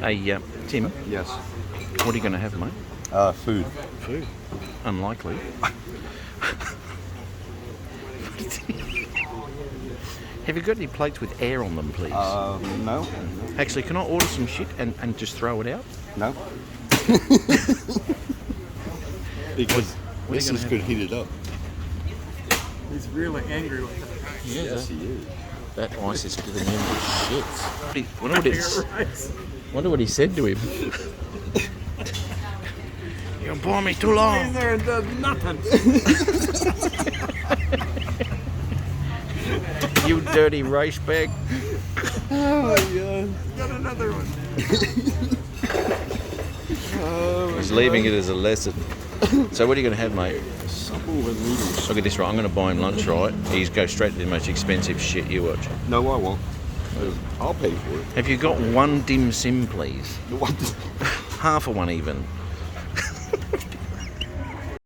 Hey, Tim, Yes. what are you going to have, mate? Food. Food. Unlikely. Have you got any plates with air on them, please? No. Actually, can I order some shit and just throw it out? No. Because What are you gonna could heat it up. He's really angry with it. Yes, he is. That ice is giving him the shits. Right. Wonder what he said to him. You're boring me too long. He's there and does nothing. You dirty race bag. Oh my god. Got another one. He's leaving it as a lesson. So what are you going to have, mate? Supple with noodles. Look at this, right? I'm going to buy him lunch, right? He's go straight to the most expensive shit. You watch. No, I won't. I'll pay for it. Have you got one dim sim, please? What? Half of one even.